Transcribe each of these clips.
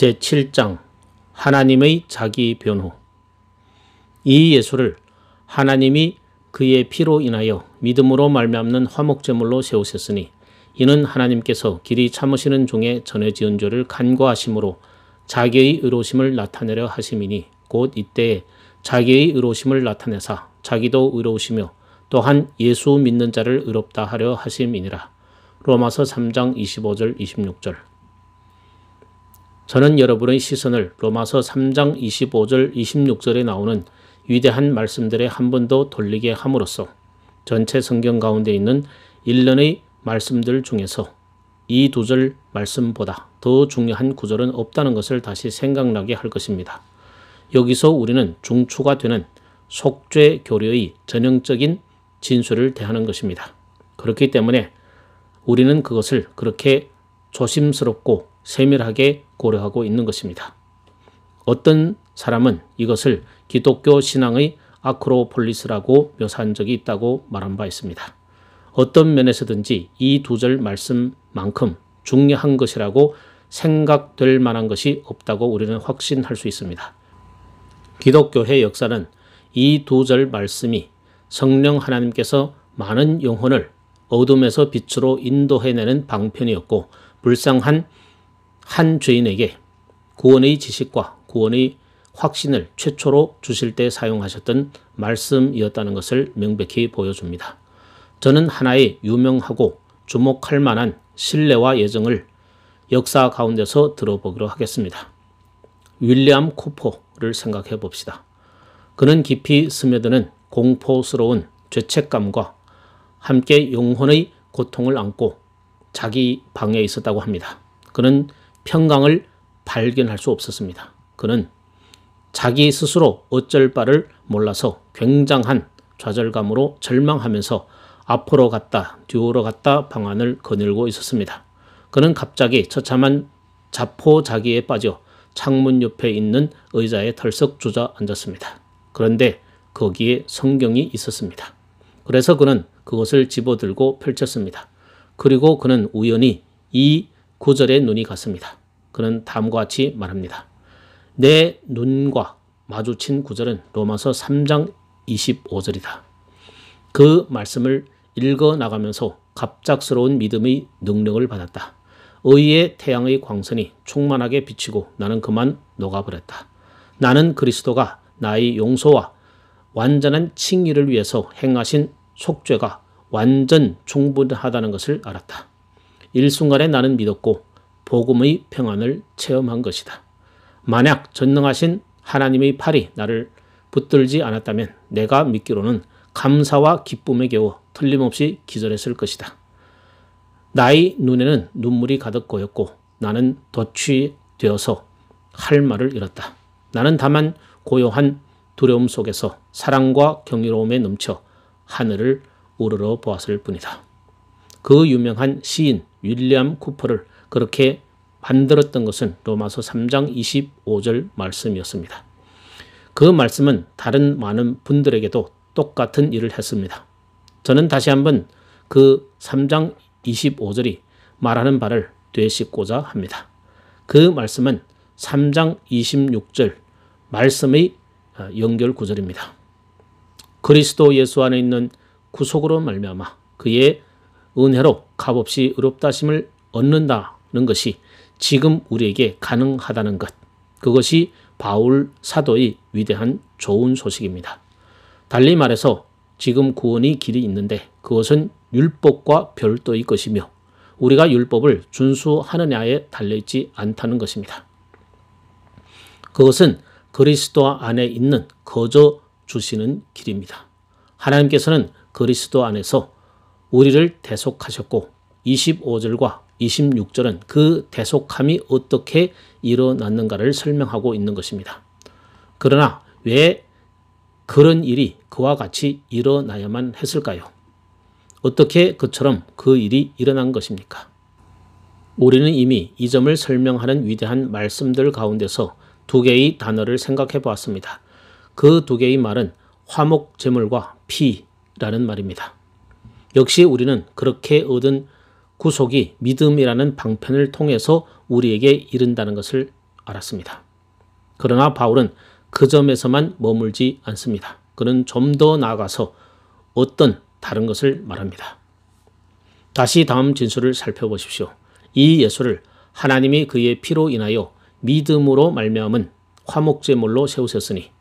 제7장 하나님의 자기 변호. 이 예수를 하나님이 그의 피로 인하여 믿음으로 말미암는 화목제물로 세우셨으니 이는 하나님께서 길이 참으시는 종의 전에 지은 죄를 간과하심으로 자기의 의로우심을 나타내려 하심이니 곧 이때에 자기의 의로우심을 나타내사 자기도 의로우시며 또한 예수 믿는 자를 의롭다 하려 하심이니라. 로마서 3장 25절 26절. 저는 여러분의 시선을 로마서 3장 25절 26절에 나오는 위대한 말씀들에 한 번 더 돌리게 함으로써 전체 성경 가운데 있는 일련의 말씀들 중에서 이 두 절 말씀보다 더 중요한 구절은 없다는 것을 다시 생각나게 할 것입니다. 여기서 우리는 중추가 되는 속죄 교리의 전형적인 진술을 대하는 것입니다. 그렇기 때문에 우리는 그것을 그렇게 조심스럽고 세밀하게 고려하고 있는 것입니다. 어떤 사람은 이것을 기독교 신앙의 아크로폴리스라고 묘사한 적이 있다고 말한 바 있습니다. 어떤 면에서든지 이 두 절 말씀만큼 중요한 것이라고 생각될 만한 것이 없다고 우리는 확신할 수 있습니다. 기독교의 역사는 이 두 절 말씀이 성령 하나님께서 많은 영혼을 어둠에서 빛으로 인도해내는 방편이었고 불쌍한 한 죄인에게 구원의 지식과 구원의 확신을 최초로 주실 때 사용하셨던 말씀이었다는 것을 명백히 보여줍니다. 저는 하나의 유명하고 주목할 만한 신뢰와 예정을 역사 가운데서 들어보기로 하겠습니다. 윌리엄 쿠퍼를 생각해 봅시다. 그는 깊이 스며드는 공포스러운 죄책감과 함께 영혼의 고통을 안고 자기 방에 있었다고 합니다. 그는 평강을 발견할 수 없었습니다. 그는 자기 스스로 어쩔 바를 몰라서 굉장한 좌절감으로 절망하면서 앞으로 갔다 뒤로 갔다 방안을 거닐고 있었습니다. 그는 갑자기 처참한 자포자기에 빠져 창문 옆에 있는 의자에 털썩 주저앉았습니다. 그런데 거기에 성경이 있었습니다. 그래서 그는 그것을 집어들고 펼쳤습니다. 그리고 그는 우연히 이 구절에 눈이 갔습니다. 그는 다음과 같이 말합니다. 내 눈과 마주친 구절은 로마서 3장 25절이다. 그 말씀을 읽어나가면서 갑작스러운 믿음의 능력을 받았다. 의의 태양의 광선이 충만하게 비치고 나는 그만 녹아버렸다. 나는 그리스도가 나의 용서와 완전한 칭의를 위해서 행하신 속죄가 완전 충분하다는 것을 알았다. 일순간에 나는 믿었고 복음의 평안을 체험한 것이다. 만약 전능하신 하나님의 팔이 나를 붙들지 않았다면 내가 믿기로는 감사와 기쁨에 겨워 틀림없이 기절했을 것이다. 나의 눈에는 눈물이 가득 고였고 나는 도취되어서 할 말을 잃었다. 나는 다만 고요한 두려움 속에서 사랑과 경이로움에 넘쳐 하늘을 우러러 보았을 뿐이다. 그 유명한 시인 윌리엄 쿠퍼를 그렇게 만들었던 것은 로마서 3장 25절 말씀이었습니다. 그 말씀은 다른 많은 분들에게도 똑같은 일을 했습니다. 저는 다시 한번 그 3장 25절이 말하는 바를 되짚고자 합니다. 그 말씀은 3장 26절 말씀의 연결 구절입니다. 그리스도 예수 안에 있는 구속으로 말미암아 그의 은혜로 값없이 의롭다심을 얻는다는 것이 지금 우리에게 가능하다는 것, 그것이 바울 사도의 위대한 좋은 소식입니다. 달리 말해서 지금 구원의 길이 있는데 그것은 율법과 별도의 것이며 우리가 율법을 준수하느냐에 달려있지 않다는 것입니다. 그것은 그리스도 안에 있는 거저 주시는 길입니다. 하나님께서는 그리스도 안에서 우리를 대속하셨고 25절과 26절은 그 대속함이 어떻게 일어났는가를 설명하고 있는 것입니다. 그러나 왜 그런 일이 그와 같이 일어나야만 했을까요? 어떻게 그처럼 그 일이 일어난 것입니까? 우리는 이미 이 점을 설명하는 위대한 말씀들 가운데서 두 개의 단어를 생각해 보았습니다. 그 두 개의 말은 화목제물과 피라는 말입니다. 역시 우리는 그렇게 얻은 구속이 믿음이라는 방편을 통해서 우리에게 이른다는 것을 알았습니다. 그러나 바울은 그 점에서만 머물지 않습니다. 그는 좀 더 나아가서 어떤 다른 것을 말합니다. 다시 다음 진술을 살펴보십시오. 이 예수를 하나님이 그의 피로 인하여 믿음으로 말미암은 화목제물로 세우셨으니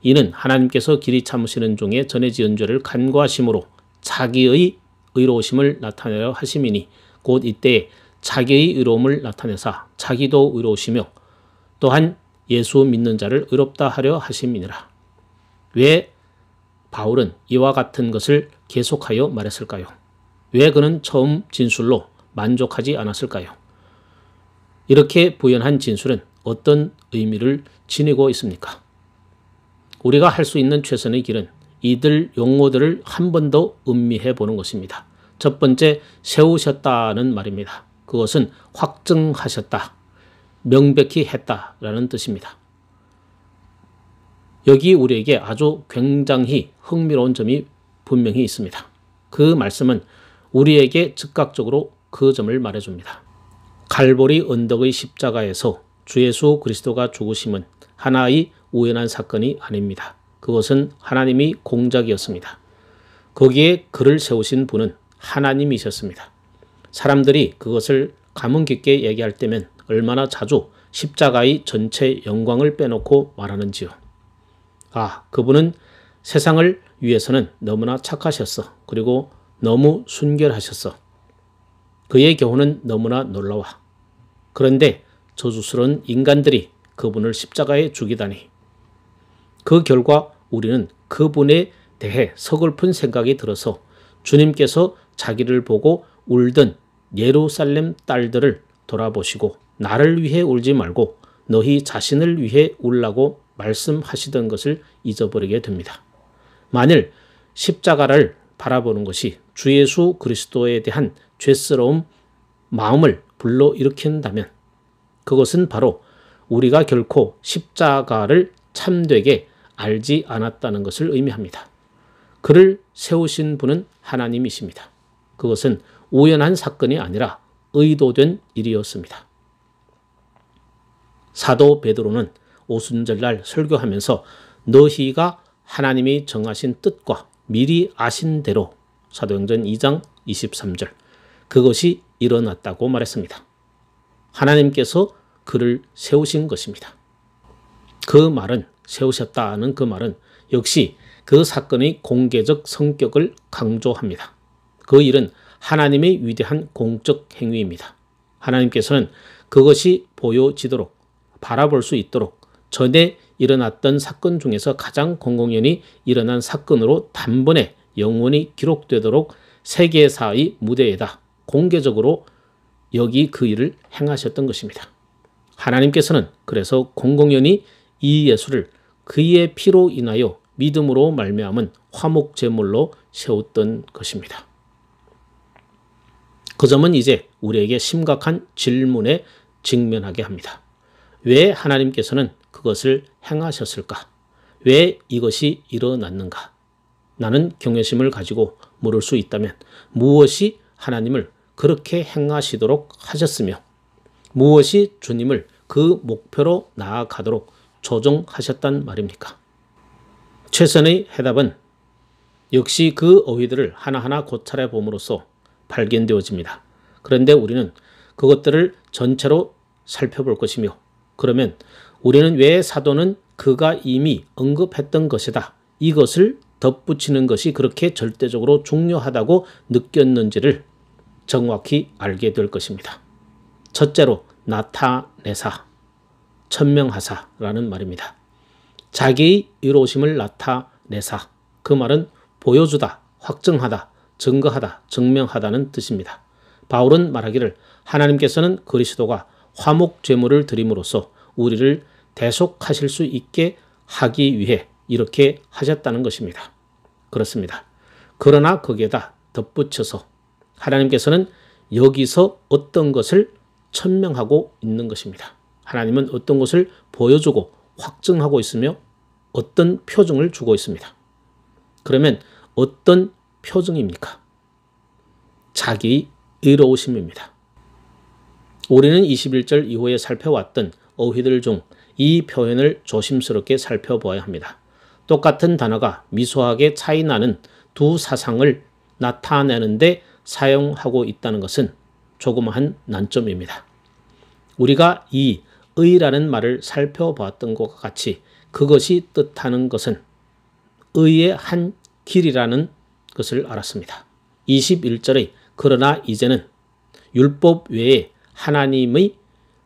이는 하나님께서 길이 참으시는 중에 전해지은 죄를 간과하심으로 자기의 의로우심을 나타내려 하심이니 곧 이때에 자기의 의로움을 나타내사 자기도 의로우시며 또한 예수 믿는 자를 의롭다 하려 하심이니라. 왜 바울은 이와 같은 것을 계속하여 말했을까요? 왜 그는 처음 진술로 만족하지 않았을까요? 이렇게 부연한 진술은 어떤 의미를 지니고 있습니까? 우리가 할 수 있는 최선의 길은 이들 용어들을 한 번 더 음미해 보는 것입니다. 첫 번째, 세우셨다는 말입니다. 그것은 확증하셨다, 명백히 했다라는 뜻입니다. 여기 우리에게 아주 굉장히 흥미로운 점이 분명히 있습니다. 그 말씀은 우리에게 즉각적으로 그 점을 말해줍니다. 갈보리 언덕의 십자가에서 주 예수 그리스도가 죽으심은 하나의 우연한 사건이 아닙니다. 그것은 하나님이 공작이었습니다. 거기에 그를 세우신 분은 하나님이셨습니다. 사람들이 그것을 감흥 깊게 얘기할 때면 얼마나 자주 십자가의 전체 영광을 빼놓고 말하는지요. 아, 그분은 세상을 위해서는 너무나 착하셨어. 그리고 너무 순결하셨어. 그의 교훈은 너무나 놀라워. 그런데 저주스러운 인간들이 그분을 십자가에 죽이다니. 그 결과 우리는 그분에 대해 서글픈 생각이 들어서 주님께서 자기를 보고 울던 예루살렘 딸들을 돌아보시고 나를 위해 울지 말고 너희 자신을 위해 울라고 말씀하시던 것을 잊어버리게 됩니다. 만일 십자가를 바라보는 것이 주 예수 그리스도에 대한 죄스러운 마음을 불러일으킨다면 그것은 바로 우리가 결코 십자가를 참되게 알지 않았다는 것을 의미합니다. 그를 세우신 분은 하나님이십니다. 그것은 우연한 사건이 아니라 의도된 일이었습니다. 사도 베드로는 오순절날 설교하면서 너희가 하나님이 정하신 뜻과 미리 아신 대로 사도행전 2장 23절 그것이 일어났다고 말했습니다. 하나님께서 그를 세우신 것입니다. 그 말은 세우셨다는 그 말은 역시 그 사건의 공개적 성격을 강조합니다. 그 일은 하나님의 위대한 공적 행위입니다. 하나님께서는 그것이 보여지도록 바라볼 수 있도록 전에 일어났던 사건 중에서 가장 공공연히 일어난 사건으로 단번에 영원히 기록되도록 세계사의 무대에다 공개적으로 여기 그 일을 행하셨던 것입니다. 하나님께서는 그래서 공공연히 이 예수를 그의 피로 인하여 믿음으로 말미암은 화목제물로 세웠던 것입니다. 그 점은 이제 우리에게 심각한 질문에 직면하게 합니다. 왜 하나님께서는 그것을 행하셨을까? 왜 이것이 일어났는가? 나는 경외심을 가지고 물을 수 있다면 무엇이 하나님을 그렇게 행하시도록 하셨으며 무엇이 주님을 그 목표로 나아가도록 조종하셨단 말입니까? 최선의 해답은 역시 그 어휘들을 하나하나 고찰해 봄으로써 발견되어집니다. 그런데 우리는 그것들을 전체로 살펴볼 것이며 그러면 우리는 왜 사도는 그가 이미 언급했던 것이다. 이것을 덧붙이는 것이 그렇게 절대적으로 중요하다고 느꼈는지를 정확히 알게 될 것입니다. 첫째로 나타내사, 천명하사라는 말입니다. 자기의 의로우심을 나타내사, 그 말은 보여주다, 확증하다, 증거하다, 증명하다는 뜻입니다. 바울은 말하기를 하나님께서는 그리스도가 화목제물을 드림으로써 우리를 대속하실 수 있게 하기 위해 이렇게 하셨다는 것입니다. 그렇습니다. 그러나 거기에다 덧붙여서 하나님께서는 여기서 어떤 것을 천명하고 있는 것입니다. 하나님은 어떤 것을 보여주고 확증하고 있으며 어떤 표징을 주고 있습니다. 그러면 어떤 표징입니까? 자기의 의로우심입니다. 우리는 21절 이후에 살펴왔던 어휘들 중 이 표현을 조심스럽게 살펴보아야 합니다. 똑같은 단어가 미소하게 차이나는 두 사상을 나타내는데 사용하고 있다는 것은 조그마한 난점입니다. 우리가 이 의라는 말을 살펴보았던 것과 같이 그것이 뜻하는 것은 의의 한 길이라는 것을 알았습니다. 21절에 그러나 이제는 율법 외에 하나님의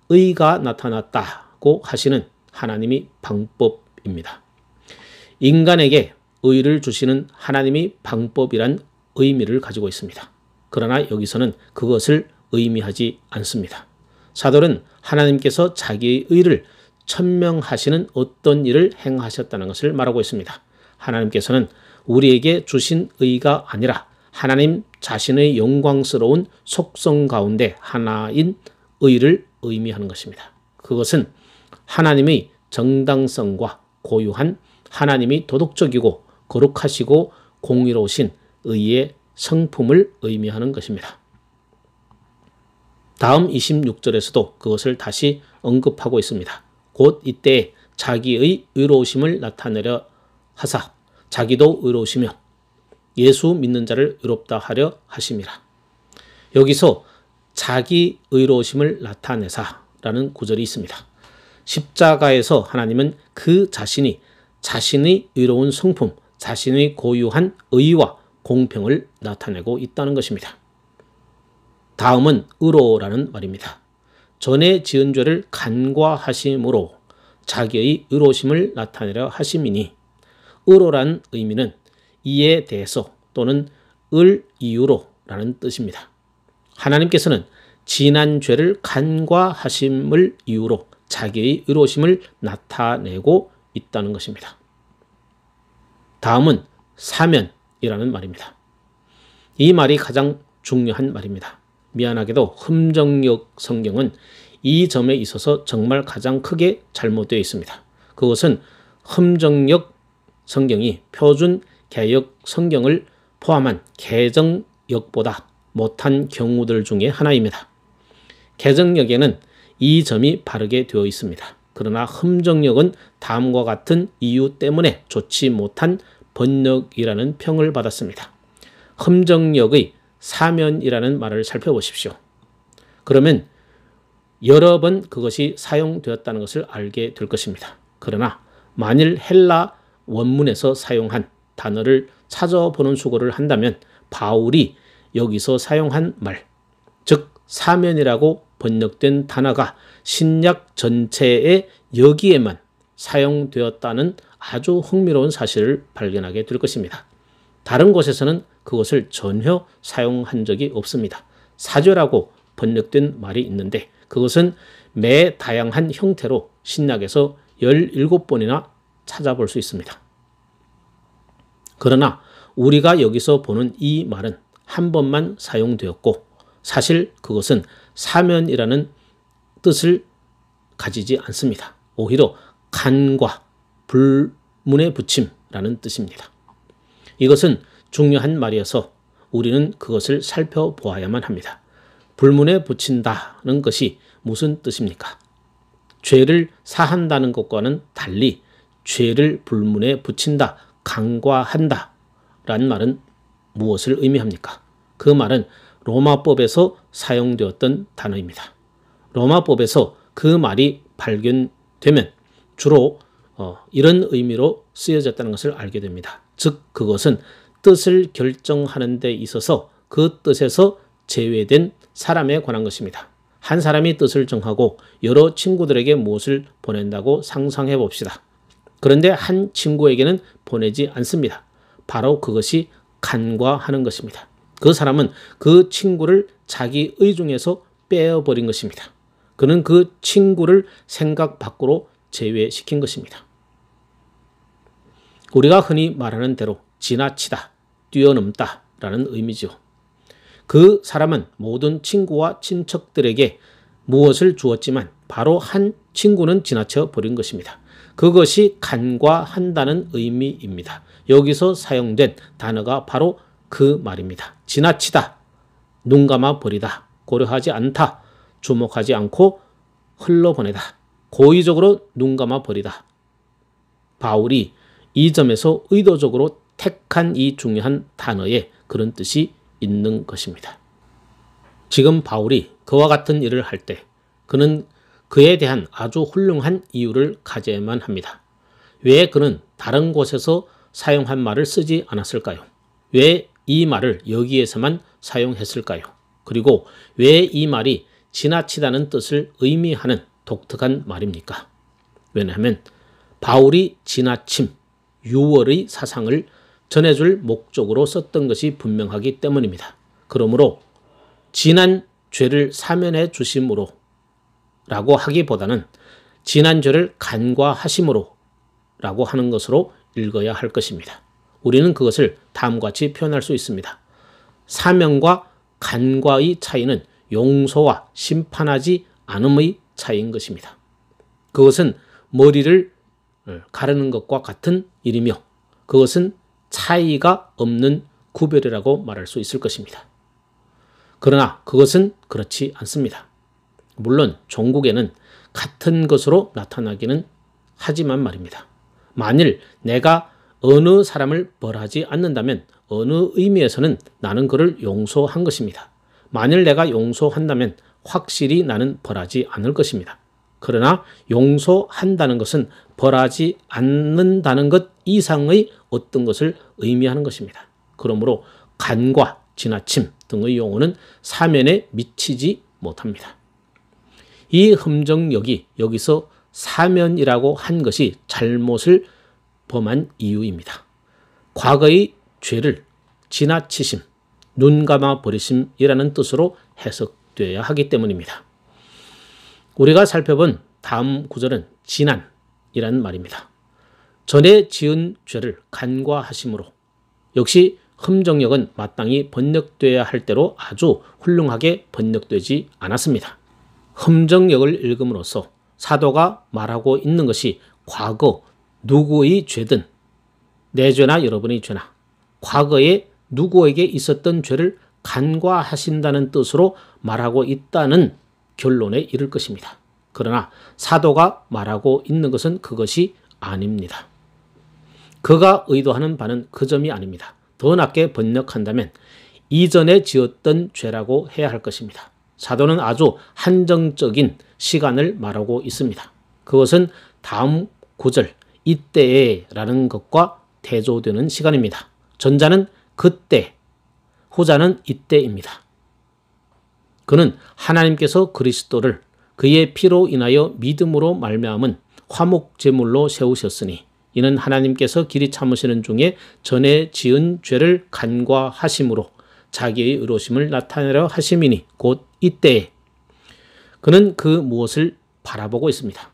의가 나타났다고 하시는 하나님이 방법입니다. 인간에게 의를 주시는 하나님이 방법이란 의미를 가지고 있습니다. 그러나 여기서는 그것을 의미하지 않습니다. 사도는 하나님께서 자기의 의를 천명하시는 어떤 일을 행하셨다는 것을 말하고 있습니다. 하나님께서는 우리에게 주신 의가 아니라 하나님 자신의 영광스러운 속성 가운데 하나인 의를 의미하는 것입니다. 그것은 하나님의 정당성과 고유한 하나님이 도덕적이고 거룩하시고 공의로우신 의의 성품을 의미하는 것입니다. 다음 26절에서도 그것을 다시 언급하고 있습니다. 곧 이때 자기의 의로우심을 나타내려 하사 자기도 의로우시며 예수 믿는 자를 의롭다 하려 하심이라. 여기서 자기 의로우심을 나타내사라는 구절이 있습니다. 십자가에서 하나님은 그 자신이 자신의 의로운 성품, 자신의 고유한 의와 공평을 나타내고 있다는 것입니다. 다음은 의로라는 말입니다. 전에 지은 죄를 간과하심으로 자기의 의로우심을 나타내려 하심이니 의로라는 의미는 이에 대해서 또는 을 이유로 라는 뜻입니다. 하나님께서는 지난 죄를 간과하심을 이유로 자기의 의로우심을 나타내고 있다는 것입니다. 다음은 사면이라는 말입니다. 이 말이 가장 중요한 말입니다. 미안하게도 흠정역 성경은 이 점에 있어서 정말 가장 크게 잘못되어 있습니다. 그것은 흠정역 성경이 표준 개역 성경을 포함한 개정역보다 못한 경우들 중에 하나입니다. 개정역에는 이 점이 바르게 되어 있습니다. 그러나 흠정역은 다음과 같은 이유 때문에 좋지 못한 번역이라는 평을 받았습니다. 흠정역의 사면이라는 말을 살펴보십시오. 그러면 여러 번 그것이 사용되었다는 것을 알게 될 것입니다. 그러나 만일 헬라 원문에서 사용한 단어를 찾아보는 수고를 한다면 바울이 여기서 사용한 말, 즉 사면이라고 번역된 단어가 신약 전체에 여기에만 사용되었다는 아주 흥미로운 사실을 발견하게 될 것입니다. 다른 곳에서는 그것을 전혀 사용한 적이 없습니다. 사죄라고 번역된 말이 있는데 그것은 매 다양한 형태로 신약에서 17번이나 찾아볼 수 있습니다. 그러나 우리가 여기서 보는 이 말은 한 번만 사용되었고 사실 그것은 사면이라는 뜻을 가지지 않습니다. 오히려 간과 불문에 붙임이라는 뜻입니다. 이것은 중요한 말이어서 우리는 그것을 살펴보아야만 합니다. 불문에 붙인다는 것이 무슨 뜻입니까? 죄를 사한다는 것과는 달리 죄를 불문에 붙인다, 간과한다 라는 말은 무엇을 의미합니까? 그 말은 로마법에서 사용되었던 단어입니다. 로마법에서 그 말이 발견되면 주로 이런 의미로 쓰여졌다는 것을 알게 됩니다. 즉 그것은 뜻을 결정하는 데 있어서 그 뜻에서 제외된 사람에 관한 것입니다. 한 사람이 뜻을 정하고 여러 친구들에게 무엇을 보낸다고 상상해 봅시다. 그런데 한 친구에게는 보내지 않습니다. 바로 그것이 간과하는 것입니다. 그 사람은 그 친구를 자기 의 중에서 빼어버린 것입니다. 그는 그 친구를 생각 밖으로 제외시킨 것입니다. 우리가 흔히 말하는 대로 지나치다, 뛰어넘다 라는 의미죠. 그 사람은 모든 친구와 친척들에게 무엇을 주었지만 바로 한 친구는 지나쳐 버린 것입니다. 그것이 간과한다는 의미입니다. 여기서 사용된 단어가 바로 그 말입니다. 지나치다, 눈감아 버리다, 고려하지 않다, 주목하지 않고 흘러보내다 고의적으로 눈 감아 버리다. 바울이 이 점에서 의도적으로 택한 이 중요한 단어에 그런 뜻이 있는 것입니다. 지금 바울이 그와 같은 일을 할 때 그는 그에 대한 아주 훌륭한 이유를 가져야만 합니다. 왜 그는 다른 곳에서 사용한 말을 쓰지 않았을까요? 왜 이 말을 여기에서만 사용했을까요? 그리고 왜 이 말이 지나치다는 뜻을 의미하는 독특한 말입니까? 왜냐하면 바울이 지나침, 유월의 사상을 전해줄 목적으로 썼던 것이 분명하기 때문입니다. 그러므로 지난 죄를 사면해 주심으로 라고 하기보다는 지난 죄를 간과하심으로 라고 하는 것으로 읽어야 할 것입니다. 우리는 그것을 다음과 같이 표현할 수 있습니다. 사면과 간과의 차이는 용서와 심판하지 않음의 차이인 것입니다. 그것은 머리를 가르는 것과 같은 일이며 그것은 차이가 없는 구별이라고 말할 수 있을 것입니다. 그러나 그것은 그렇지 않습니다. 물론 종국에는 같은 것으로 나타나기는 하지만 말입니다. 만일 내가 어느 사람을 벌하지 않는다면 어느 의미에서는 나는 그를 용서한 것입니다. 만일 내가 용서한다면 확실히 나는 벌하지 않을 것입니다. 그러나 용서한다는 것은 벌하지 않는다는 것 이상의 어떤 것을 의미하는 것입니다. 그러므로 간과 지나침 등의 용어는 사면에 미치지 못합니다. 이 흠정역이 여기서 사면이라고 한 것이 잘못을 범한 이유입니다. 과거의 죄를 지나치심, 눈 감아 버리심이라는 뜻으로 해석되어야 하기 때문입니다. 우리가 살펴본 다음 구절은 지난이라는 말입니다. 전에 지은 죄를 간과하심으로 역시 흠정역은 마땅히 번역되어야 할 대로 아주 훌륭하게 번역되지 않았습니다. 흠정역을 읽음으로써 사도가 말하고 있는 것이 과거 누구의 죄든 내 죄나 여러분의 죄나 과거에 누구에게 있었던 죄를 간과하신다는 뜻으로 말하고 있다는 결론에 이를 것입니다. 그러나 사도가 말하고 있는 것은 그것이 아닙니다. 그가 의도하는 바는 그 점이 아닙니다. 더 낮게 번역한다면 이전에 지었던 죄라고 해야 할 것입니다. 사도는 아주 한정적인 시간을 말하고 있습니다. 그것은 다음 구절 이때에 라는 것과 대조되는 시간입니다. 전자는 그때, 후자는 이때입니다. 그는 하나님께서 그리스도를 그의 피로 인하여 믿음으로 말미암은 화목제물로 세우셨으니 이는 하나님께서 길이 참으시는 중에 전에 지은 죄를 간과하심으로 자기의 의로우심을 나타내려 하심이니 곧 이때에 그는 그 무엇을 바라보고 있습니다.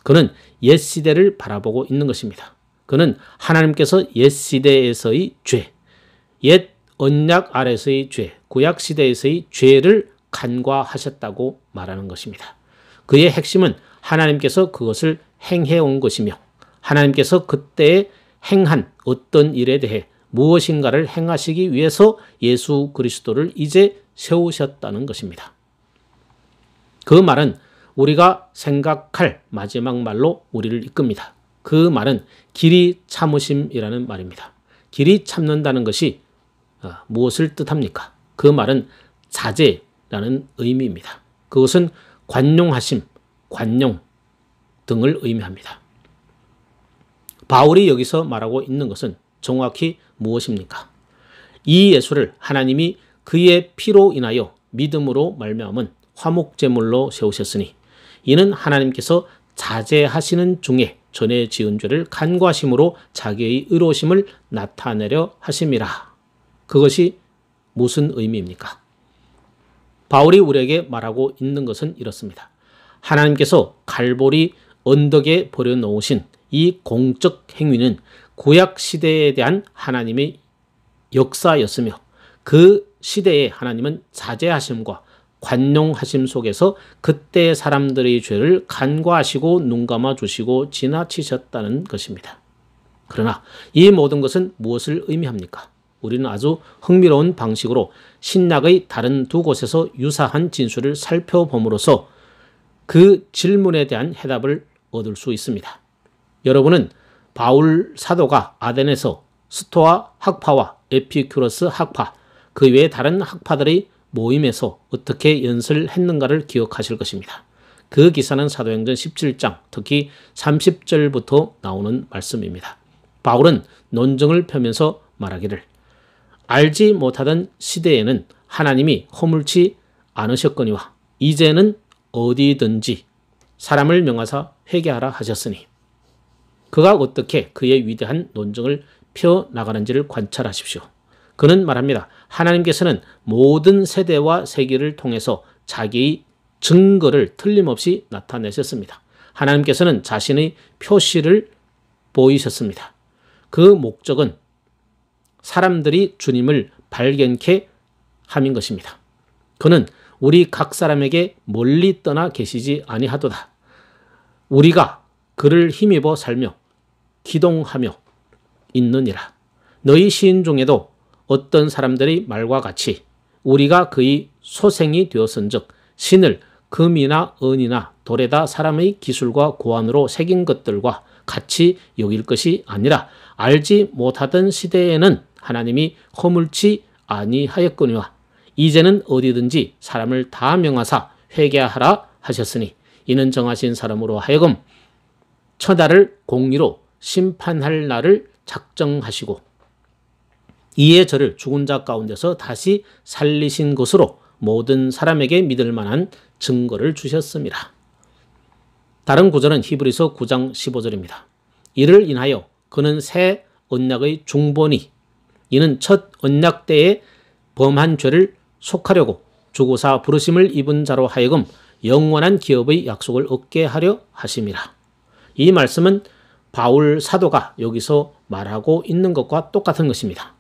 그는 옛시대를 바라보고 있는 것입니다. 그는 하나님께서 옛시대에서의 죄, 옛 언약 아래서의 죄, 구약시대에서의 죄를 간과하셨다고 말하는 것입니다. 그의 핵심은 하나님께서 그것을 행해온 것이며 하나님께서 그때에 행한 어떤 일에 대해 무엇인가를 행하시기 위해서 예수 그리스도를 이제 세우셨다는 것입니다. 그 말은 우리가 생각할 마지막 말로 우리를 이끕니다. 그 말은 길이 참으심이라는 말입니다. 길이 참는다는 것이 무엇을 뜻합니까? 그 말은 자제라는 의미입니다. 그것은 관용하심, 관용 등을 의미합니다. 바울이 여기서 말하고 있는 것은 정확히 무엇입니까? 이 예수를 하나님이 그의 피로 인하여 믿음으로 말미암은 화목제물로 세우셨으니 이는 하나님께서 자제하시는 중에 전에 지은 죄를 간과하심으로 자기의 의로우심을 나타내려 하심이라. 그것이 무슨 의미입니까? 바울이 우리에게 말하고 있는 것은 이렇습니다. 하나님께서 갈보리 언덕에 버려놓으신 이 공적 행위는 구약시대에 대한 하나님의 역사였으며 그 시대에 하나님은 자제하심과 관용하심 속에서 그때 사람들의 죄를 간과하시고 눈감아 주시고 지나치셨다는 것입니다. 그러나 이 모든 것은 무엇을 의미합니까? 우리는 아주 흥미로운 방식으로 신약의 다른 두 곳에서 유사한 진술을 살펴봄으로써 그 질문에 대한 해답을 얻을 수 있습니다. 여러분은 바울 사도가 아덴에서 스토아 학파와 에피큐러스 학파, 그 외에 다른 학파들의 모임에서 어떻게 연설했는가를 기억하실 것입니다. 그 기사는 사도행전 17장, 특히 30절부터 나오는 말씀입니다. 바울은 논증을 펴면서 말하기를 알지 못하던 시대에는 하나님이 허물지 않으셨거니와 이제는 어디든지 사람을 명하사 회개하라 하셨으니 그가 어떻게 그의 위대한 논증을 펴나가는지를 관찰하십시오. 그는 말합니다. 하나님께서는 모든 세대와 세기를 통해서 자기의 증거를 틀림없이 나타내셨습니다. 하나님께서는 자신의 표시를 보이셨습니다. 그 목적은 사람들이 주님을 발견케 함인 것입니다. 그는 우리 각 사람에게 멀리 떠나 계시지 아니하도다. 우리가 그를 힘입어 살며 기동하며 있느니라. 너희 시인 중에도 어떤 사람들의 말과 같이 우리가 그의 소생이 되었은즉 신을 금이나 은이나 돌에다 사람의 기술과 고안으로 새긴 것들과 같이 여길 것이 아니라 알지 못하던 시대에는 하나님이 허물지 아니하였거니와 이제는 어디든지 사람을 다 명하사 회개하라 하셨으니 이는 정하신 사람으로 하여금 처다를 공의로 심판할 날을 작정하시고 이에 저를 죽은 자 가운데서 다시 살리신 것으로 모든 사람에게 믿을 만한 증거를 주셨습니다. 다른 구절은 히브리서 9장 15절입니다. 이를 인하여 그는 새 언약의 중본이 이는 첫 언약 때에 범한 죄를 속하려고 주고사 부르심을 입은 자로 하여금 영원한 기업의 약속을 얻게 하려 하심이라. 이 말씀은 바울 사도가 여기서 말하고 있는 것과 똑같은 것입니다.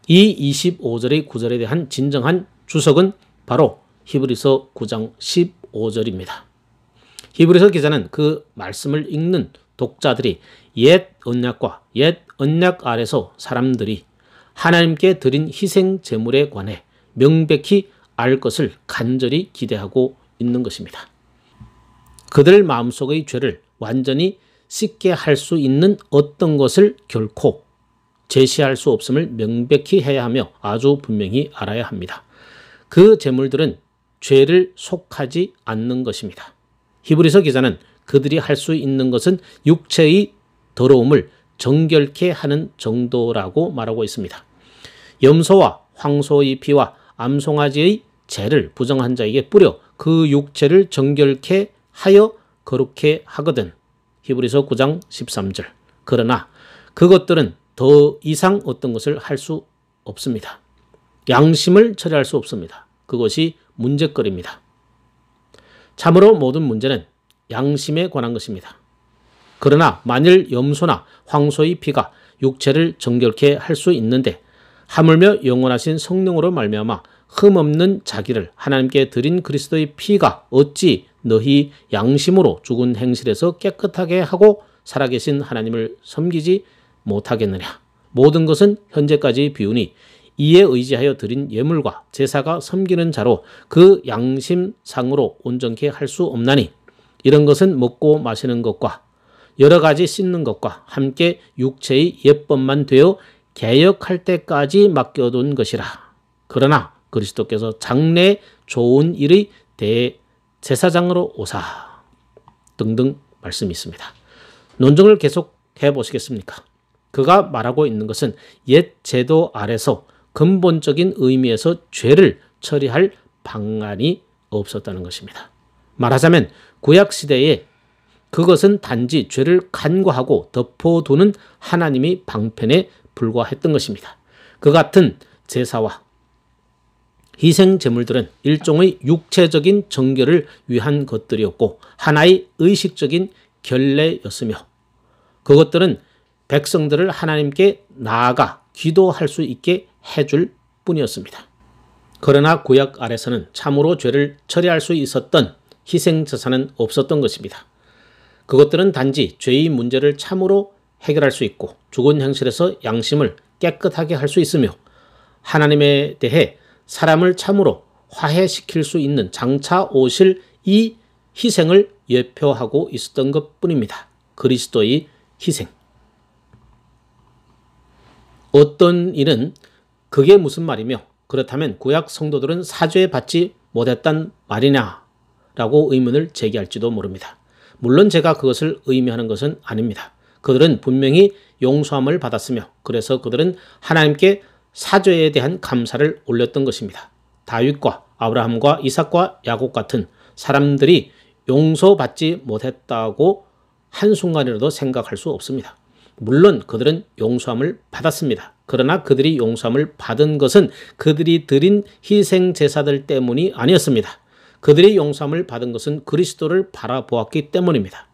이 25절의 구절에 대한 진정한 주석은 바로 히브리서 9장 15절입니다. 히브리서 기자는 그 말씀을 읽는 독자들이 옛 언약과 옛 언약 아래서 사람들이 하나님께 드린 희생 제물에 관해 명백히 알 것을 간절히 기대하고 있는 것입니다. 그들 마음속의 죄를 완전히 씻게 할 수 있는 어떤 것을 결코 제시할 수 없음을 명백히 해야 하며 아주 분명히 알아야 합니다. 그 제물들은 죄를 속하지 않는 것입니다. 히브리서 기자는 그들이 할 수 있는 것은 육체의 더러움을 정결케 하는 정도라고 말하고 있습니다. 염소와 황소의 피와 암송아지의 재를 부정한 자에게 뿌려 그 육체를 정결케 하여 거룩케 하거든. 히브리서 9장 13절. 그러나 그것들은 더 이상 어떤 것을 할 수 없습니다. 양심을 처리할 수 없습니다. 그것이 문제거리입니다. 참으로 모든 문제는 양심에 관한 것입니다. 그러나 만일 염소나 황소의 피가 육체를 정결케 할 수 있는데 하물며 영원하신 성령으로 말미암아 흠없는 자기를 하나님께 드린 그리스도의 피가 어찌 너희 양심으로 죽은 행실에서 깨끗하게 하고 살아계신 하나님을 섬기지 못하겠느냐. 모든 것은 현재까지 비우니 이에 의지하여 드린 예물과 제사가 섬기는 자로 그 양심상으로 온전케 할 수 없나니 이런 것은 먹고 마시는 것과 여러 가지 씻는 것과 함께 육체의 예법만 되어 개혁할 때까지 맡겨둔 것이라. 그러나 그리스도께서 장래 좋은 일의 대제사장으로 오사 등등 말씀이 있습니다. 논증을 계속해 보시겠습니까? 그가 말하고 있는 것은 옛 제도 아래서 근본적인 의미에서 죄를 처리할 방안이 없었다는 것입니다. 말하자면 구약시대에 그것은 단지 죄를 간과하고 덮어두는 하나님의 방편에 불과했던 것입니다. 그 같은 제사와 희생 제물들은 일종의 육체적인 정결을 위한 것들이었고 하나의 의식적인 결례였으며 그것들은 백성들을 하나님께 나아가 기도할 수 있게 해줄 뿐이었습니다. 그러나 구약 아래서는 참으로 죄를 처리할 수 있었던 희생제사는 없었던 것입니다. 그것들은 단지 죄의 문제를 참으로 해결할 수 있고 죽은 행실에서 양심을 깨끗하게 할 수 있으며 하나님에 대해 사람을 참으로 화해시킬 수 있는 장차 오실 이 희생을 예표하고 있었던 것뿐입니다. 그리스도의 희생. 어떤 이는 그게 무슨 말이며 그렇다면 구약 성도들은 사죄받지 못했단 말이냐라고 의문을 제기할지도 모릅니다. 물론 제가 그것을 의미하는 것은 아닙니다. 그들은 분명히 용서함을 받았으며 그래서 그들은 하나님께 사죄에 대한 감사를 올렸던 것입니다. 다윗과 아브라함과 이삭과 야곱 같은 사람들이 용서받지 못했다고 한순간이라도 생각할 수 없습니다. 물론 그들은 용서함을 받았습니다. 그러나 그들이 용서함을 받은 것은 그들이 드린 희생 제사들 때문이 아니었습니다. 그들이 용서함을 받은 것은 그리스도를 바라보았기 때문입니다.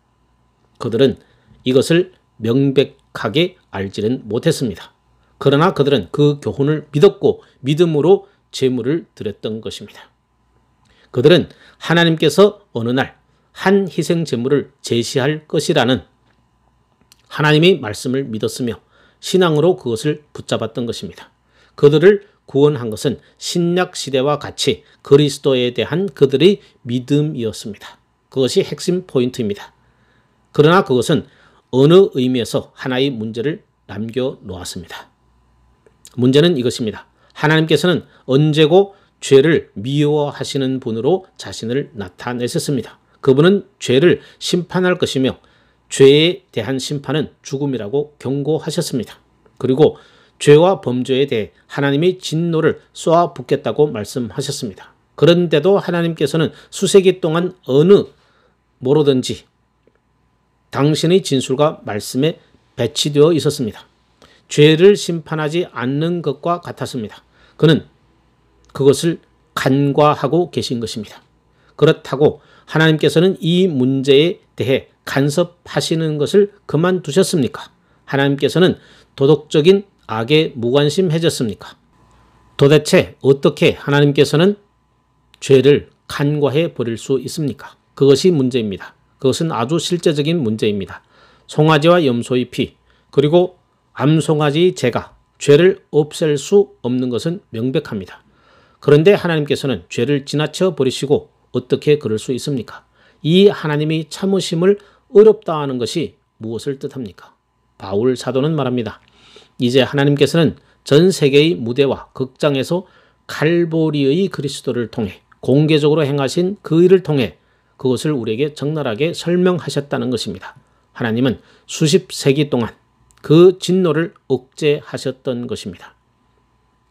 그들은 이것을 명백하게 알지는 못했습니다. 그러나 그들은 그 교훈을 믿었고 믿음으로 제물을 드렸던 것입니다. 그들은 하나님께서 어느 날 한 희생 제물을 제시할 것이라는 하나님의 말씀을 믿었으며 신앙으로 그것을 붙잡았던 것입니다. 그들을 구원한 것은 신약 시대와 같이 그리스도에 대한 그들의 믿음이었습니다. 그것이 핵심 포인트입니다. 그러나 그것은 어느 의미에서 하나의 문제를 남겨놓았습니다. 문제는 이것입니다. 하나님께서는 언제고 죄를 미워하시는 분으로 자신을 나타내셨습니다. 그분은 죄를 심판할 것이며 죄에 대한 심판은 죽음이라고 경고하셨습니다. 그리고 죄와 범죄에 대해 하나님의 진노를 쏘아붓겠다고 말씀하셨습니다. 그런데도 하나님께서는 수세기 동안 어느 뭐로든지 당신의 진술과 말씀에 배치되어 있었습니다. 죄를 심판하지 않는 것과 같았습니다. 그는 그것을 간과하고 계신 것입니다. 그렇다고 하나님께서는 이 문제에 대해 간섭하시는 것을 그만두셨습니까? 하나님께서는 도덕적인 악에 무관심해졌습니까? 도대체 어떻게 하나님께서는 죄를 간과해 버릴 수 있습니까? 그것이 문제입니다. 그것은 아주 실제적인 문제입니다. 송아지와 염소의 피 그리고 암송아지의 제가 죄를 없앨 수 없는 것은 명백합니다. 그런데 하나님께서는 죄를 지나쳐 버리시고 어떻게 그럴 수 있습니까? 이 하나님의 참으심을 어렵다 하는 것이 무엇을 뜻합니까? 바울 사도는 말합니다. 이제 하나님께서는 전 세계의 무대와 극장에서 칼보리의 그리스도를 통해 공개적으로 행하신 그 일을 통해 그것을 우리에게 적나라하게 설명하셨다는 것입니다. 하나님은 수십 세기 동안 그 진노를 억제하셨던 것입니다.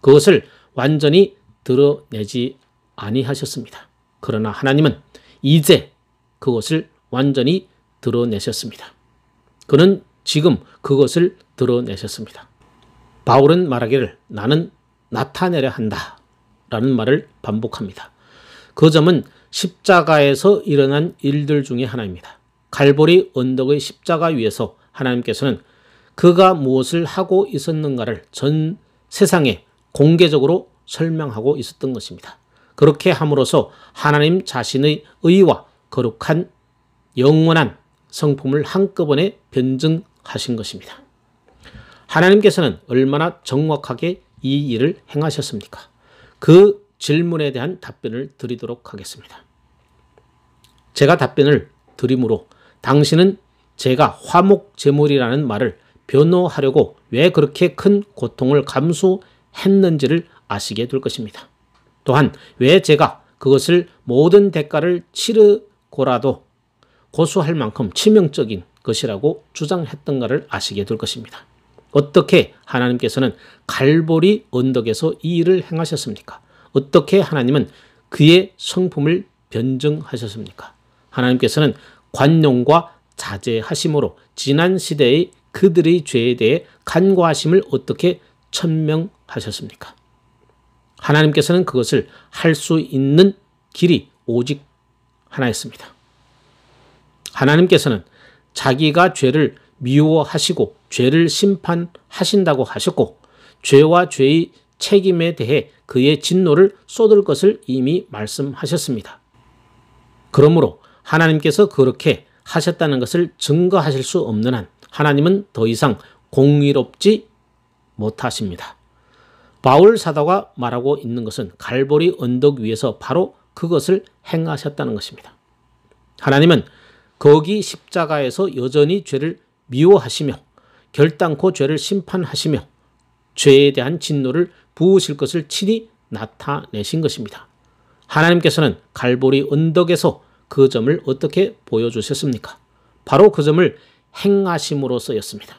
그것을 완전히 드러내지 아니하셨습니다. 그러나 하나님은 이제 그것을 완전히 드러내셨습니다. 그는 지금 그것을 드러내셨습니다. 바울은 말하기를 나는 나타내려 한다 라는 말을 반복합니다. 그 점은 십자가에서 일어난 일들 중에 하나입니다. 갈보리 언덕의 십자가 위에서 하나님께서는 그가 무엇을 하고 있었는가를 전 세상에 공개적으로 설명하고 있었던 것입니다. 그렇게 함으로써 하나님 자신의 의와 거룩한 영원한 성품을 한꺼번에 변증하신 것입니다. 하나님께서는 얼마나 정확하게 이 일을 행하셨습니까? 그 질문에 대한 답변을 드리도록 하겠습니다. 제가 답변을 드림으로 당신은 제가 화목제물이라는 말을 변호하려고 왜 그렇게 큰 고통을 감수했는지를 아시게 될 것입니다. 또한 왜 제가 그것을 모든 대가를 치르고라도 고수할 만큼 치명적인 것이라고 주장했던가를 아시게 될 것입니다. 어떻게 하나님께서는 갈보리 언덕에서 이 일을 행하셨습니까? 어떻게 하나님은 그의 성품을 변증하셨습니까? 하나님께서는 관용과 자제하심으로 지난 시대의 그들의 죄에 대해 간과하심을 어떻게 천명하셨습니까? 하나님께서는 그것을 할 수 있는 길이 오직 하나였습니다. 하나님께서는 자기가 죄를 미워하시고 죄를 심판하신다고 하셨고 죄와 죄의 책임에 대해 그의 진노를 쏟을 것을 이미 말씀하셨습니다. 그러므로 하나님께서 그렇게 하셨다는 것을 증거하실 수 없는 한 하나님은 더 이상 공의롭지 못하십니다. 바울 사도가 말하고 있는 것은 갈보리 언덕 위에서 바로 그것을 행하셨다는 것입니다. 하나님은 거기 십자가에서 여전히 죄를 미워하시며 결단코 죄를 심판하시며 죄에 대한 진노를 부으실 것을 친히 나타내신 것입니다. 하나님께서는 갈보리 언덕에서 그 점을 어떻게 보여주셨습니까? 바로 그 점을 행하심으로써였습니다.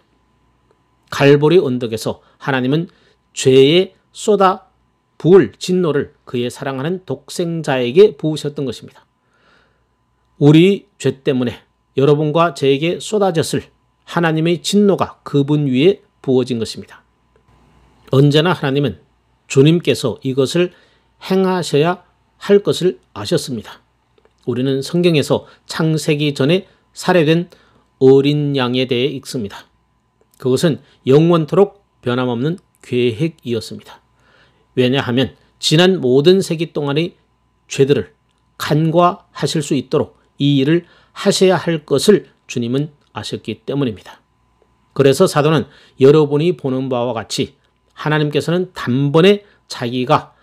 갈보리 언덕에서 하나님은 죄에 쏟아 부을 진노를 그의 사랑하는 독생자에게 부으셨던 것입니다. 우리 죄 때문에 여러분과 저에게 쏟아졌을 하나님의 진노가 그분 위에 부어진 것입니다. 언제나 하나님은 주님께서 이것을 행하셔야 할 것을 아셨습니다. 우리는 성경에서 창세기 전에 살해된 어린 양에 대해 읽습니다. 그것은 영원토록 변함없는 계획이었습니다. 왜냐하면 지난 모든 세기 동안의 죄들을 간과하실 수 있도록 이 일을 하셔야 할 것을 주님은 아셨기 때문입니다. 그래서 사도는 여러분이 보는 바와 같이 하나님께서는 단번에 자기가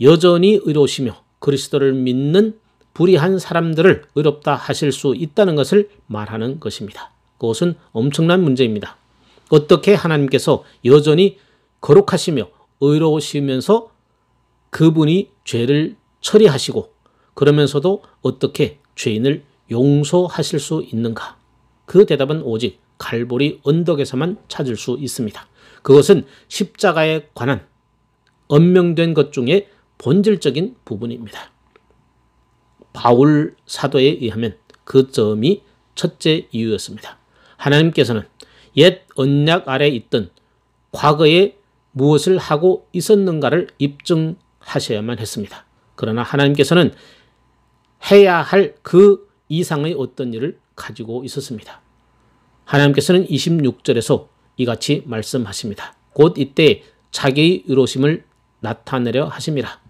여전히 의로우시며 그리스도를 믿는 불의한 사람들을 의롭다 하실 수 있다는 것을 말하는 것입니다. 그것은 엄청난 문제입니다. 어떻게 하나님께서 여전히 거룩하시며 의로우시면서 그분이 죄를 처리하시고 그러면서도 어떻게 죄인을 용서하실 수 있는가? 그 대답은 오직 갈보리 언덕에서만 찾을 수 있습니다. 그것은 십자가에 관한 언명된 것 중에 본질적인 부분입니다. 바울 사도에 의하면 그 점이 첫째 이유였습니다. 하나님께서는 옛 언약 아래 있던 과거에 무엇을 하고 있었는가를 입증하셔야만 했습니다. 그러나 하나님께서는 해야 할 그 이상의 어떤 일을 가지고 있었습니다. 하나님께서는 26절에서 이같이 말씀하십니다. 곧 이때 자기의 의로우심을 나타내려 하심이라.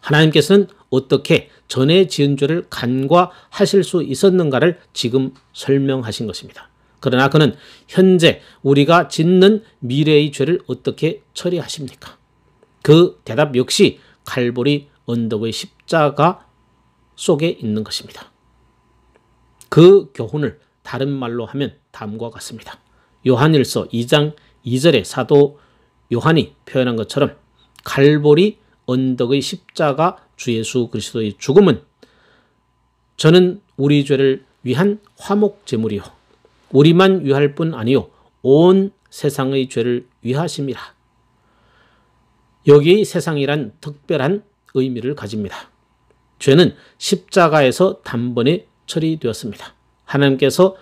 하나님께서는 어떻게 전에 지은 죄를 간과하실 수 있었는가를 지금 설명하신 것입니다. 그러나 그는 현재 우리가 짓는 미래의 죄를 어떻게 처리하십니까? 그 대답 역시 갈보리 언덕의 십자가 속에 있는 것입니다. 그 교훈을 다른 말로 하면 다음과 같습니다. 요한일서 2장 2절에 사도 요한이 표현한 것처럼 갈보리 언덕의 십자가 주 예수 그리스도의 죽음은 저는 우리 죄를 위한 화목 제물이요 우리만 위할 뿐 아니요 온 세상의 죄를 위하심이라. 여기의 세상이란 특별한 의미를 가집니다. 죄는 십자가에서 단번에 처리되었습니다. 하나님께서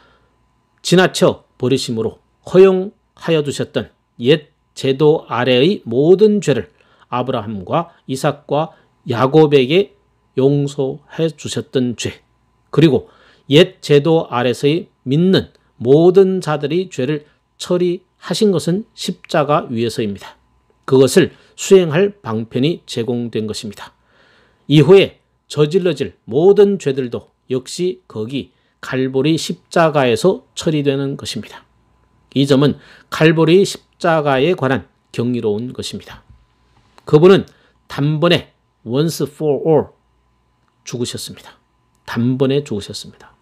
지나쳐 버리심으로 허용하여 두셨던 옛 제도 아래의 모든 죄를 아브라함과 이삭과 야곱에게 용서해 주셨던 죄, 그리고 옛 제도 아래서의 믿는 모든 자들의 죄를 처리하신 것은 십자가 위에서입니다. 그것을 수행할 방편이 제공된 것입니다. 이후에 저질러질 모든 죄들도 역시 거기 갈보리 십자가에서 처리되는 것입니다. 이 점은 갈보리 십자가에 관한 경이로운 것입니다. 그분은 단번에 once for all 죽으셨습니다. 단번에 죽으셨습니다.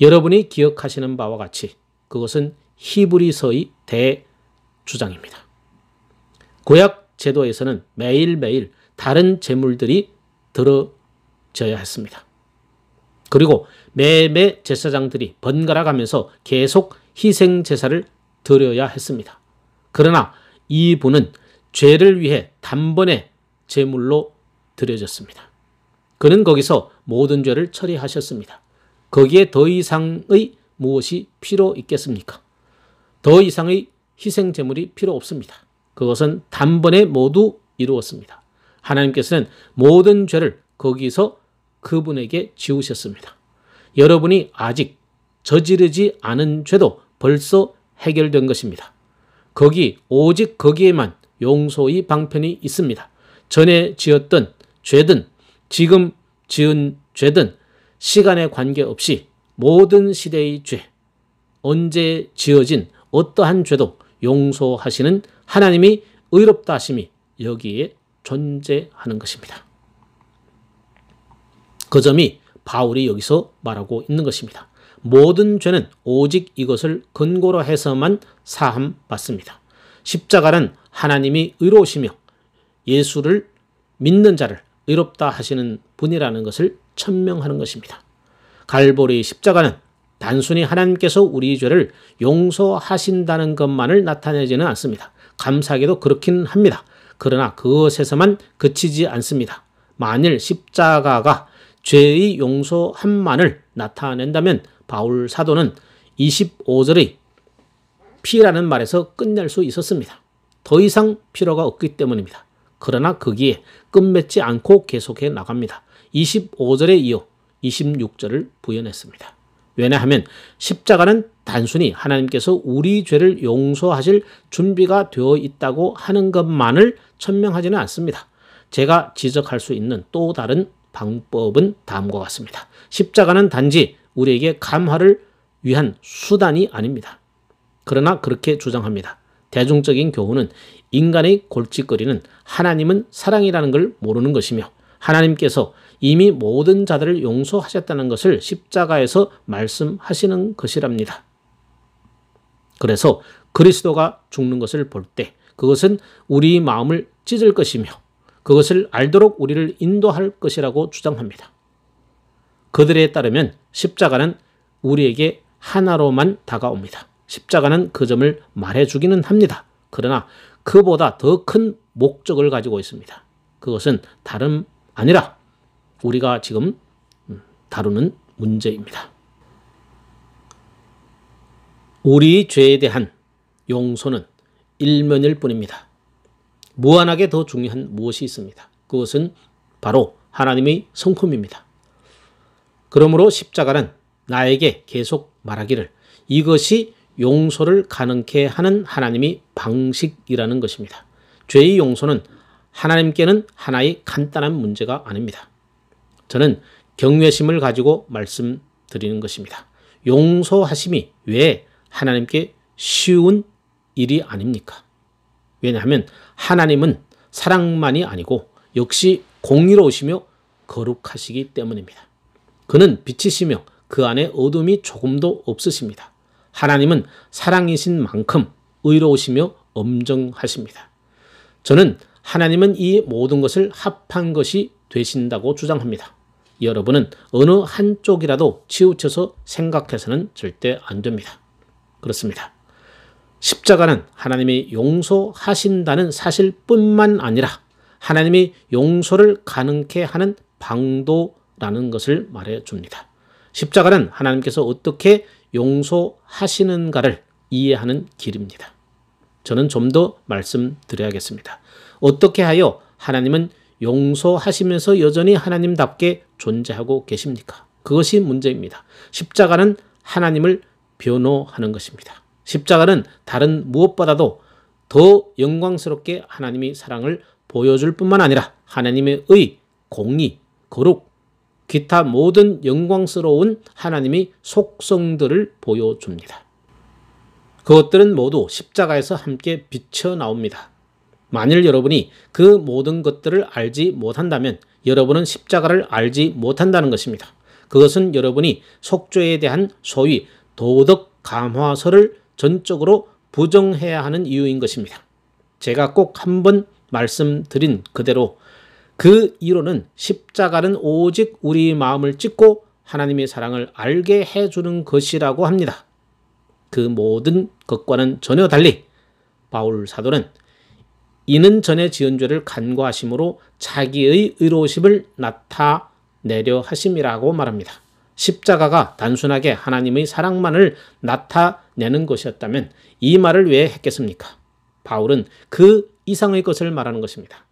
여러분이 기억하시는 바와 같이 그것은 히브리서의 대주장입니다. 구약 제도에서는 매일매일 다른 제물들이 드러져야 했습니다. 그리고 매매 제사장들이 번갈아 가면서 계속 희생 제사를 드려야 했습니다. 그러나 이분은 죄를 위해 단번에 제물로 드려졌습니다. 그는 거기서 모든 죄를 처리하셨습니다. 거기에 더 이상의 무엇이 필요 있겠습니까? 더 이상의 희생 제물이 필요 없습니다. 그것은 단번에 모두 이루었습니다. 하나님께서는 모든 죄를 거기서 그분에게 지우셨습니다. 여러분이 아직 저지르지 않은 죄도 벌써 해결된 것입니다. 오직 거기에만 용서의 방편이 있습니다. 전에 지었던 죄든 지금 지은 죄든 시간에 관계없이 모든 시대의 죄, 언제 지어진 어떠한 죄도 용서하시는 하나님의 의롭다 하심이 여기에 존재하는 것입니다. 그 점이 바울이 여기서 말하고 있는 것입니다. 모든 죄는 오직 이것을 근거로 해서만 사함 받습니다. 십자가는 하나님이 의로우시며 예수를 믿는 자를 의롭다 하시는 분이라는 것을 천명하는 것입니다. 갈보리 십자가는 단순히 하나님께서 우리 죄를 용서하신다는 것만을 나타내지는 않습니다. 감사하게도 그렇긴 합니다. 그러나 그것에서만 그치지 않습니다. 만일 십자가가 죄의 용서함만을 나타낸다면 바울 사도는 25절의 피라는 말에서 끝낼 수 있었습니다. 더 이상 필요가 없기 때문입니다. 그러나 거기에 끝맺지 않고 계속해 나갑니다. 25절에 이어 26절을 부연했습니다. 왜냐하면 십자가는 단순히 하나님께서 우리 죄를 용서하실 준비가 되어 있다고 하는 것만을 천명하지는 않습니다. 제가 지적할 수 있는 또 다른 방법은 다음과 같습니다. 십자가는 단지 우리에게 감화를 위한 수단이 아닙니다. 그러나 그렇게 주장합니다. 대중적인 교훈은 인간의 골칫거리는 하나님은 사랑이라는 걸 모르는 것이며 하나님께서 이미 모든 자들을 용서하셨다는 것을 십자가에서 말씀하시는 것이랍니다. 그래서 그리스도가 죽는 것을 볼 때 그것은 우리 마음을 찢을 것이며 그것을 알도록 우리를 인도할 것이라고 주장합니다. 그들에 따르면 십자가는 우리에게 하나로만 다가옵니다. 십자가는 그 점을 말해주기는 합니다. 그러나 그보다 더 큰 목적을 가지고 있습니다. 그것은 다름 아니라 우리가 지금 다루는 문제입니다. 우리 죄에 대한 용서는 일면일 뿐입니다. 무한하게 더 중요한 무엇이 있습니다. 그것은 바로 하나님의 성품입니다. 그러므로 십자가는 나에게 계속 말하기를 이것이 용서를 가능케 하는 하나님의 방식이라는 것입니다. 죄의 용서는 하나님께는 하나의 간단한 문제가 아닙니다. 저는 경외심을 가지고 말씀드리는 것입니다. 용서하심이 왜 하나님께 쉬운 일이 아닙니까? 왜냐하면 하나님은 사랑만이 아니고 역시 공의로우시며 거룩하시기 때문입니다. 그는 빛이시며 그 안에 어둠이 조금도 없으십니다. 하나님은 사랑이신 만큼 의로우시며 엄정하십니다. 저는 하나님은 이 모든 것을 합한 것이 되신다고 주장합니다. 여러분은 어느 한쪽이라도 치우쳐서 생각해서는 절대 안 됩니다. 그렇습니다. 십자가는 하나님이 용서하신다는 사실뿐만 아니라 하나님이 용서를 가능케 하는 방도라는 것을 말해줍니다. 십자가는 하나님께서 어떻게 용서하시는가를 이해하는 길입니다. 저는 좀 더 말씀드려야겠습니다. 어떻게 하여 하나님은 용서하시면서 여전히 하나님답게 존재하고 계십니까? 그것이 문제입니다. 십자가는 하나님을 변호하는 것입니다. 십자가는 다른 무엇보다도 더 영광스럽게 하나님의 사랑을 보여줄 뿐만 아니라 하나님의 의, 공의, 거룩, 기타 모든 영광스러운 하나님의 속성들을 보여줍니다. 그것들은 모두 십자가에서 함께 비쳐 나옵니다. 만일 여러분이 그 모든 것들을 알지 못한다면 여러분은 십자가를 알지 못한다는 것입니다. 그것은 여러분이 속죄에 대한 소위 도덕 감화서를 전적으로 부정해야 하는 이유인 것입니다. 제가 꼭 한번 말씀드린 그대로 그 이론은 십자가는 오직 우리 마음을 찢고 하나님의 사랑을 알게 해주는 것이라고 합니다. 그 모든 것과는 전혀 달리 바울 사도는 이는 전에 지은 죄를 간과하심으로 자기의 의로우심을 나타내려 하심이라고 말합니다. 십자가가 단순하게 하나님의 사랑만을 나타내는 것이었다면 이 말을 왜 했겠습니까? 바울은 그 이상의 것을 말하는 것입니다.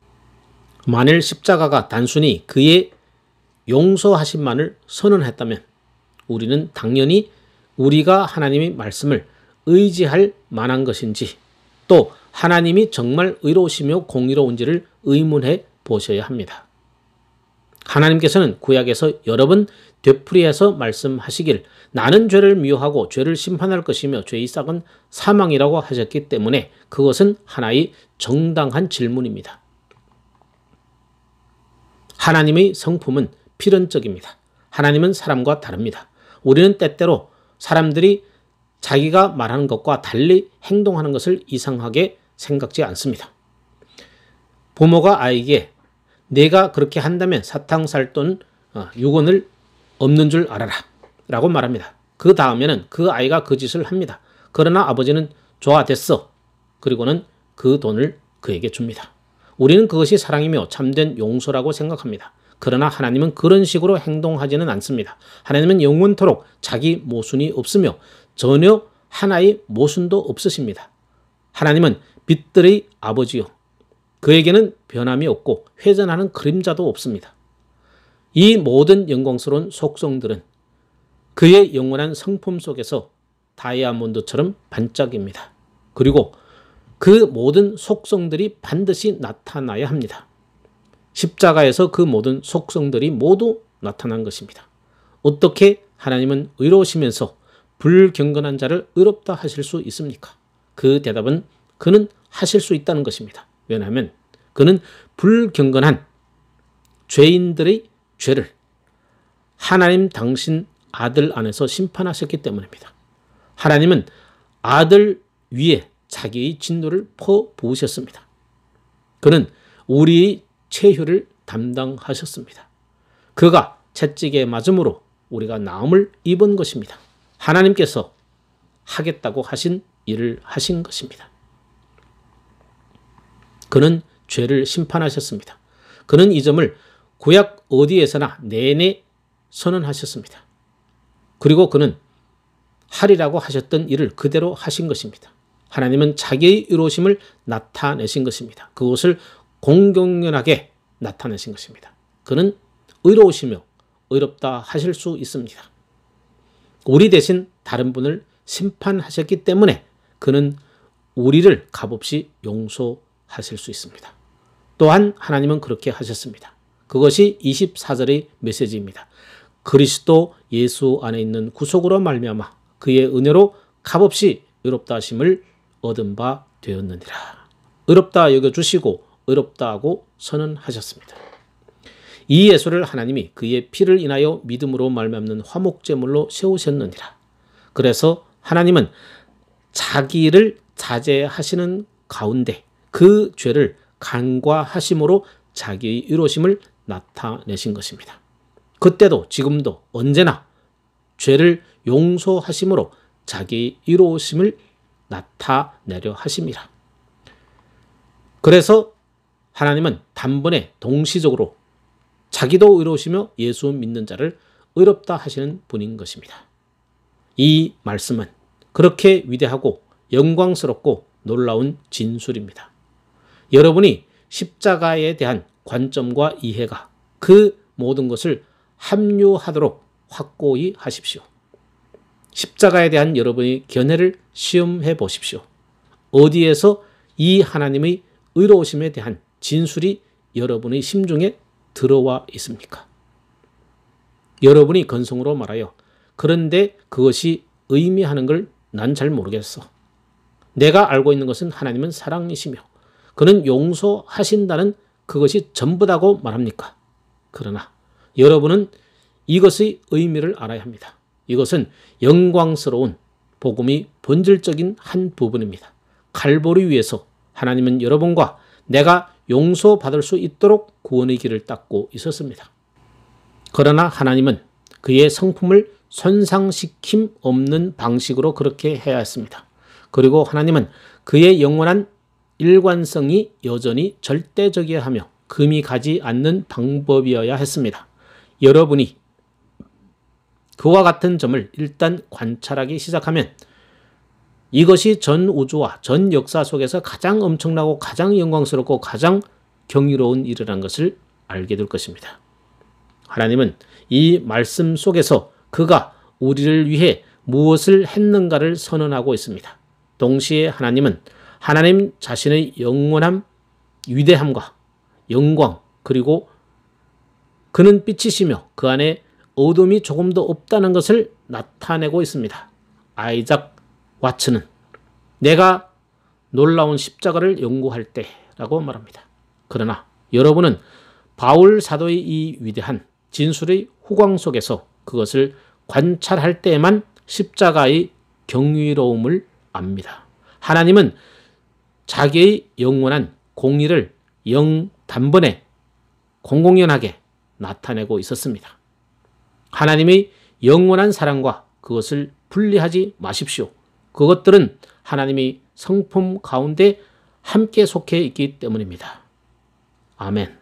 만일 십자가가 단순히 그의 용서하심만을 선언했다면 우리는 당연히 우리가 하나님의 말씀을 의지할 만한 것인지 또 하나님이 정말 의로우시며 공의로운지를 의문해 보셔야 합니다. 하나님께서는 구약에서 여러 번 되풀이해서 말씀하시길 나는 죄를 미워하고 죄를 심판할 것이며 죄의 싹은 사망이라고 하셨기 때문에 그것은 하나의 정당한 질문입니다. 하나님의 성품은 필연적입니다. 하나님은 사람과 다릅니다. 우리는 때때로 사람들이 자기가 말하는 것과 달리 행동하는 것을 이상하게 생각지 않습니다. 부모가 아이에게 내가 그렇게 한다면 사탕 살 돈 6원을 없는 줄 알아라 라고 말합니다. 그 다음에는 그 아이가 그 짓을 합니다. 그러나 아버지는 좋아 됐어. 그리고는 그 돈을 그에게 줍니다. 우리는 그것이 사랑이며 참된 용서라고 생각합니다. 그러나 하나님은 그런 식으로 행동하지는 않습니다. 하나님은 영원토록 자기 모순이 없으며 전혀 하나의 모순도 없으십니다. 하나님은 빛들의 아버지요. 그에게는 변함이 없고 회전하는 그림자도 없습니다. 이 모든 영광스러운 속성들은 그의 영원한 성품 속에서 다이아몬드처럼 반짝입니다. 그리고 그 모든 속성들이 반드시 나타나야 합니다. 십자가에서 그 모든 속성들이 모두 나타난 것입니다. 어떻게 하나님은 의로우시면서 불경건한 자를 의롭다 하실 수 있습니까? 그 대답은 그는 하실 수 있다는 것입니다. 왜냐하면 그는 불경건한 죄인들의 죄를 하나님 당신 아들 안에서 심판하셨기 때문입니다. 하나님은 아들 위에 자기의 진노를 퍼부으셨습니다. 그는 우리의 체휴를 담당하셨습니다. 그가 채찍에 맞음으로 우리가 나음을 입은 것입니다. 하나님께서 하겠다고 하신 일을 하신 것입니다. 그는 죄를 심판하셨습니다. 그는 이 점을 구약 어디에서나 내내 선언하셨습니다. 그리고 그는 하리라고 하셨던 일을 그대로 하신 것입니다. 하나님은 자기의 의로우심을 나타내신 것입니다. 그것을 공공연하게 나타내신 것입니다. 그는 의로우시며 의롭다 하실 수 있습니다. 우리 대신 다른 분을 심판하셨기 때문에 그는 우리를 값없이 용서하실 수 있습니다. 또한 하나님은 그렇게 하셨습니다. 그것이 24절의 메시지입니다. 그리스도 예수 안에 있는 구속으로 말미암아 그의 은혜로 값없이 의롭다 하심을 얻은 바 되었느니라. 의롭다 여겨주시고 의롭다 하고 선언하셨습니다. 이 예수를 하나님이 그의 피를 인하여 믿음으로 말미암는 화목제물로 세우셨느니라. 그래서 하나님은 자기를 자제하시는 가운데 그 죄를 간과하심으로 자기의 의로우심을 나타내신 것입니다. 그때도 지금도 언제나 죄를 용서하심으로 자기의 의로우심을 나타내려 하심이라. 그래서 하나님은 단번에 동시적으로 자기도 의로우시며 예수 믿는 자를 의롭다 하시는 분인 것입니다. 이 말씀은 그렇게 위대하고 영광스럽고 놀라운 진술입니다. 여러분이 십자가에 대한 관점과 이해가 그 모든 것을 합류하도록 확고히 하십시오. 십자가에 대한 여러분의 견해를 시험해 보십시오. 어디에서 이 하나님의 의로우심에 대한 진술이 여러분의 심중에 들어와 있습니까? 여러분이 건성으로 말하여 그런데 그것이 의미하는 걸 난 잘 모르겠어. 내가 알고 있는 것은 하나님은 사랑이시며 그는 용서하신다는 그것이 전부다고 말합니까? 그러나 여러분은 이것의 의미를 알아야 합니다. 이것은 영광스러운 복음의 본질적인 한 부분입니다. 갈보리 위에서 하나님은 여러분과 내가 용서받을 수 있도록 구원의 길을 닦고 있었습니다. 그러나 하나님은 그의 성품을 손상시킴 없는 방식으로 그렇게 해야 했습니다. 그리고 하나님은 그의 영원한 일관성이 여전히 절대적이어야 하며 금이 가지 않는 방법이어야 했습니다. 여러분이 그와 같은 점을 일단 관찰하기 시작하면 이것이 전 우주와 전 역사 속에서 가장 엄청나고 가장 영광스럽고 가장 경이로운 일이라는 것을 알게 될 것입니다. 하나님은 이 말씀 속에서 그가 우리를 위해 무엇을 했는가를 선언하고 있습니다. 동시에 하나님은 하나님 자신의 영원한 위대함과 영광 그리고 그는 빛이시며 그 안에 어둠이 조금도 없다는 것을 나타내고 있습니다. 아이작 와츠는 내가 놀라운 십자가를 연구할 때라고 말합니다. 그러나 여러분은 바울 사도의 이 위대한 진술의 후광 속에서 그것을 관찰할 때에만 십자가의 경이로움을 압니다. 하나님은 자기의 영원한 공의를 단번에 공공연하게 나타내고 있었습니다. 하나님의 영원한 사랑과 그것을 분리하지 마십시오. 그것들은 하나님의 성품 가운데 함께 속해 있기 때문입니다. 아멘.